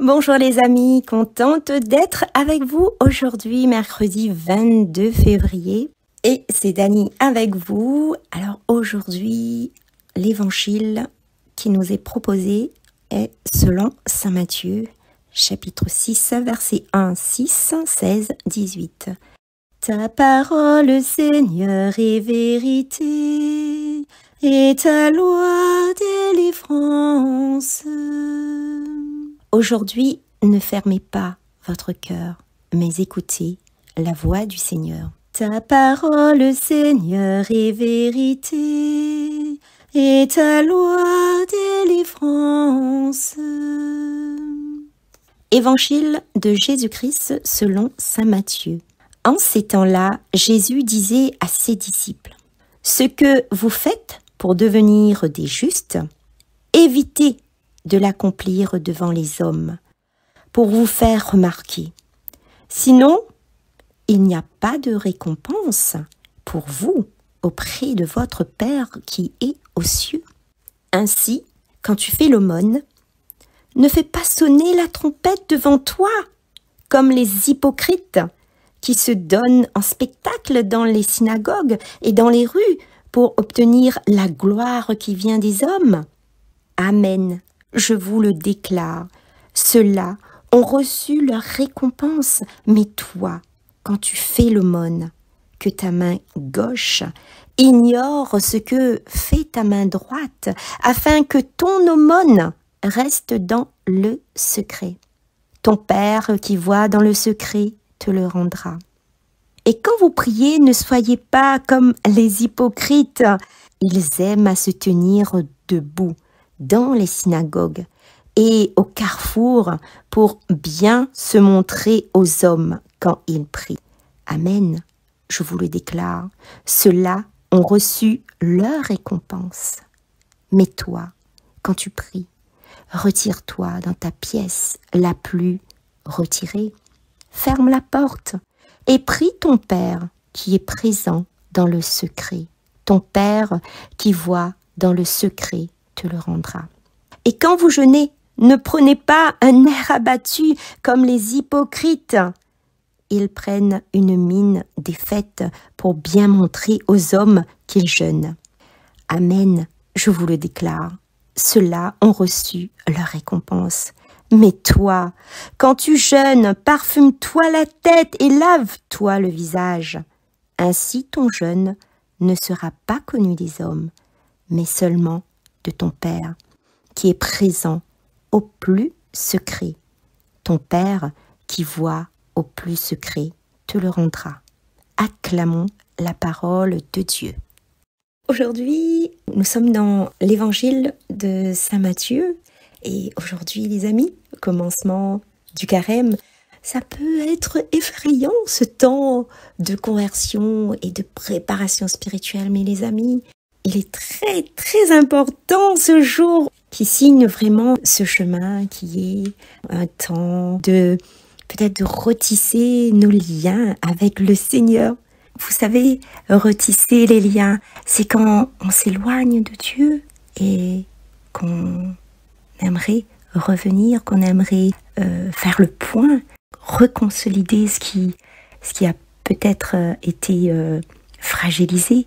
Bonjour les amis, contente d'être avec vous aujourd'hui, mercredi 22 février. Et c'est Dani avec vous. Alors aujourd'hui, l'évangile qui nous est proposé est selon saint Matthieu, chapitre 6, versets 1, 6, 16, 18. Ta parole, Seigneur, est vérité, et ta loi délivrance. Aujourd'hui, ne fermez pas votre cœur, mais écoutez la voix du Seigneur. Ta parole, Seigneur, est vérité, et ta loi délivrance. Évangile de Jésus-Christ selon saint Matthieu. En ces temps-là, Jésus disait à ses disciples, « Ce que vous faites pour devenir des justes, évitez de l'accomplir devant les hommes, pour vous faire remarquer. Sinon, il n'y a pas de récompense pour vous auprès de votre Père qui est aux cieux. Ainsi, quand tu fais l'aumône, ne fais pas sonner la trompette devant toi, comme les hypocrites qui se donnent en spectacle dans les synagogues et dans les rues pour obtenir la gloire qui vient des hommes. Amen. Je vous le déclare, ceux-là ont reçu leur récompense, mais toi, quand tu fais l'aumône, que ta main gauche ignore ce que fait ta main droite, afin que ton aumône reste dans le secret. Ton Père qui voit dans le secret te le rendra. Et quand vous priez, ne soyez pas comme les hypocrites. Ils aiment à se tenir debout dans les synagogues et au carrefour pour bien se montrer aux hommes quand ils prient. Amen, je vous le déclare, ceux-là ont reçu leur récompense. Mais toi, quand tu pries, retire-toi dans ta pièce la plus retirée, ferme la porte et prie ton Père qui est présent dans le secret. Ton Père qui voit dans le secret te le rendra. Et quand vous jeûnez, ne prenez pas un air abattu comme les hypocrites. Ils prennent une mine défaite pour bien montrer aux hommes qu'ils jeûnent. Amen, je vous le déclare, ceux-là ont reçu leur récompense. Mais toi, quand tu jeûnes, parfume-toi la tête et lave-toi le visage. Ainsi ton jeûne ne sera pas connu des hommes, mais seulement de ton Père, qui est présent au plus secret. Ton Père, qui voit au plus secret, te le rendra. Acclamons la parole de Dieu. Aujourd'hui, nous sommes dans l'évangile de saint Matthieu. Et aujourd'hui, les amis, au commencement du carême, ça peut être effrayant, ce temps de conversion et de préparation spirituelle. Mais les amis, il est très, très important ce jour qui signe vraiment ce chemin qui est un temps de peut-être de retisser nos liens avec le Seigneur. Vous savez, retisser les liens, c'est quand on s'éloigne de Dieu et qu'on aimerait revenir, qu'on aimerait faire le point, reconsolider ce qui a peut-être été fragilisé.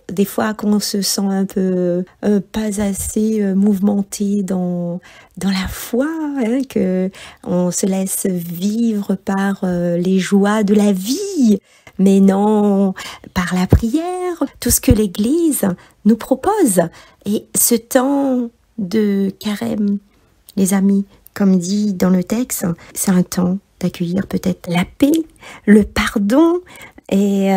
Des fois qu'on se sent un peu pas assez mouvementé dans la foi, hein, que on se laisse vivre par les joies de la vie, mais non par la prière, tout ce que l'Église nous propose. Et ce temps de carême, les amis, comme dit dans le texte, c'est un temps d'accueillir peut-être la paix, le pardon, et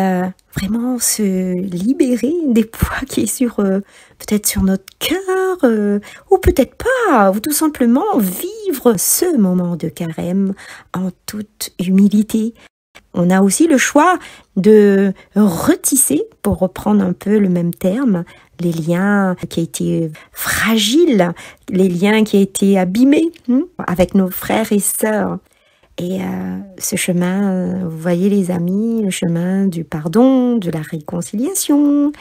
vraiment se libérer des poids qui est sur peut-être sur notre cœur, ou peut-être pas, ou tout simplement vivre ce moment de carême en toute humilité. On a aussi le choix de retisser, pour reprendre un peu le même terme, les liens qui ont été fragiles, les liens qui ont été abîmés avec nos frères et sœurs. Et ce chemin, vous voyez les amis, le chemin du pardon, de la réconciliation,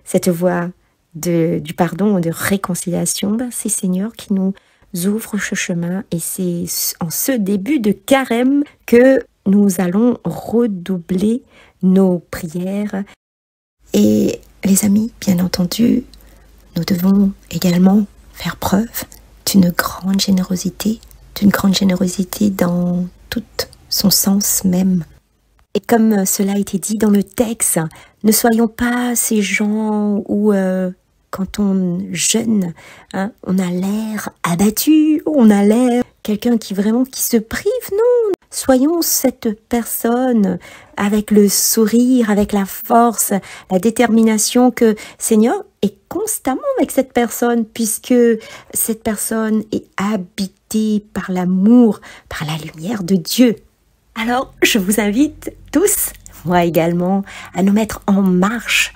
cette voie du pardon, de réconciliation, c'est Seigneur qui nous ouvre ce chemin et c'est en ce début de carême que nous allons redoubler nos prières. Et les amis, bien entendu, nous devons également faire preuve d'une grande générosité dans tout son sens même. Et comme cela a été dit dans le texte, ne soyons pas ces gens où quand on jeûne, on a l'air abattu, on a l'air quelqu'un qui se prive. Non, soyons cette personne avec le sourire, avec la force, la détermination que Seigneur est constamment avec cette personne, puisque cette personne est habitée par l'amour, par la lumière de Dieu. Alors, je vous invite tous, moi également, à nous mettre en marche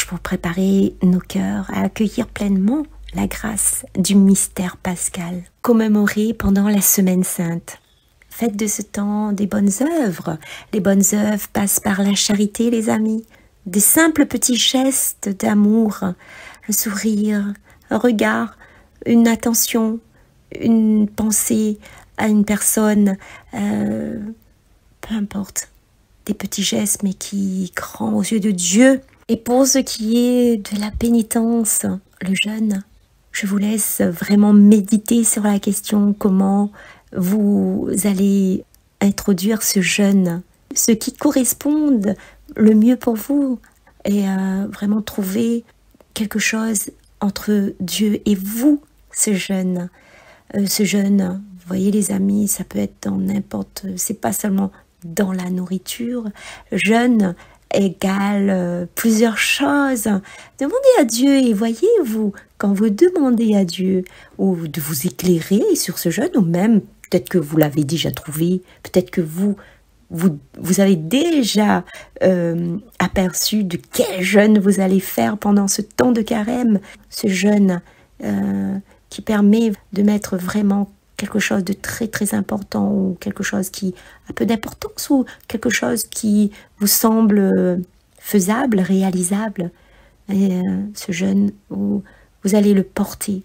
pour préparer nos cœurs à accueillir pleinement la grâce du mystère pascal, commémoré pendant la Semaine Sainte. Faites de ce temps des bonnes œuvres. Les bonnes œuvres passent par la charité, les amis. Des simples petits gestes d'amour, un sourire, un regard, une attention, une pensée à une personne, peu importe, des petits gestes mais qui grands aux yeux de Dieu. Et pour ce qui est de la pénitence, le jeûne, je vous laisse vraiment méditer sur la question comment vous allez introduire ce jeûne, ce qui corresponde le mieux pour vous et vraiment trouver quelque chose entre Dieu et vous, ce jeûne. Vous voyez les amis, ça peut être dans n'importe, c'est pas seulement dans la nourriture. Jeûne égale plusieurs choses. Demandez à Dieu et voyez-vous, quand vous demandez à Dieu ou de vous éclairer sur ce jeûne, ou même peut-être que vous l'avez déjà trouvé, peut-être que vous avez déjà aperçu de quel jeûne vous allez faire pendant ce temps de carême, ce jeûne qui permet de mettre vraiment quelque chose de très très important ou quelque chose qui a peu d'importance ou quelque chose qui vous semble faisable, réalisable. Et ce jeûne, vous allez le porter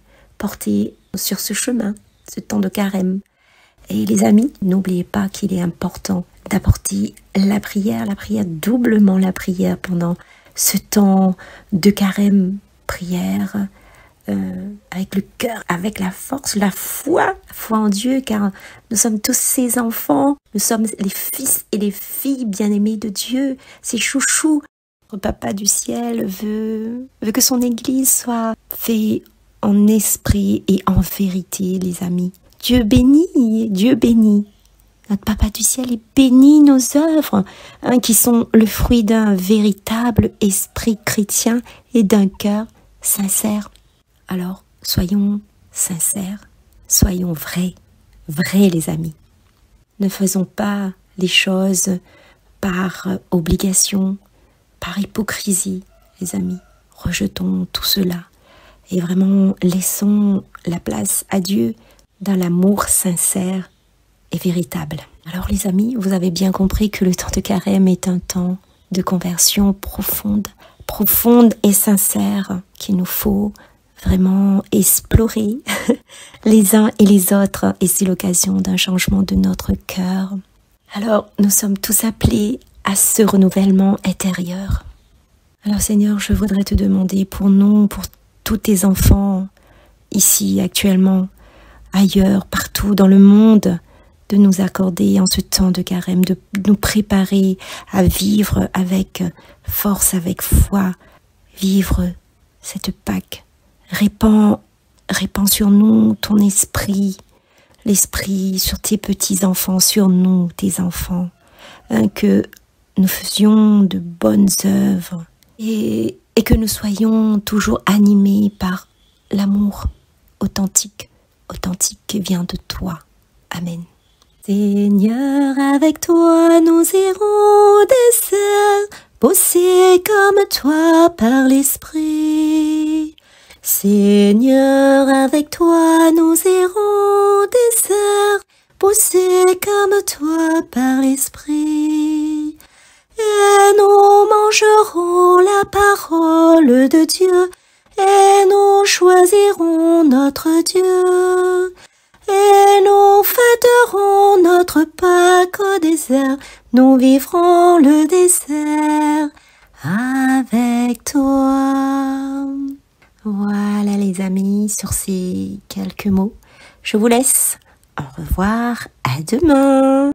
sur ce chemin, ce temps de carême. Et les amis, n'oubliez pas qu'il est important d'apporter la prière, doublement la prière pendant ce temps de carême, prière, avec le cœur, avec la force, la foi en Dieu, car nous sommes tous ses enfants, nous sommes les fils et les filles bien-aimés de Dieu, ses chouchous. Le Papa du ciel veut que son Église soit faite en esprit et en vérité, les amis. Dieu bénit. Notre Papa du ciel, il bénit nos œuvres, qui sont le fruit d'un véritable esprit chrétien et d'un cœur sincère. Alors, soyons sincères, soyons vrais les amis. Ne faisons pas les choses par obligation, par hypocrisie, les amis. Rejetons tout cela et vraiment laissons la place à Dieu dans l'amour sincère et véritable. Alors les amis, vous avez bien compris que le temps de carême est un temps de conversion profonde et sincère qu'il nous faut vraiment explorer les uns et les autres, et c'est l'occasion d'un changement de notre cœur. Alors, nous sommes tous appelés à ce renouvellement intérieur. Alors Seigneur, je voudrais te demander pour nous, pour tous tes enfants, ici, actuellement, ailleurs, partout dans le monde, de nous accorder en ce temps de carême, de nous préparer à vivre avec force, avec foi, vivre cette Pâque. Répands sur nous ton esprit, l'esprit sur tes petits-enfants, sur nous, tes enfants, que nous faisions de bonnes œuvres et que nous soyons toujours animés par l'amour authentique qui vient de toi. Amen. Seigneur, avec toi nous irons des airs, poussés comme toi par l'esprit. Seigneur, avec toi nous irons des airs, poussés comme toi par l'esprit. Et nous mangerons la parole de Dieu, et nous choisirons notre Dieu. Et nous fêterons notre Pâques au désert, nous vivrons le désert avec toi. Voilà les amis, sur ces quelques mots, je vous laisse. Au revoir, à demain.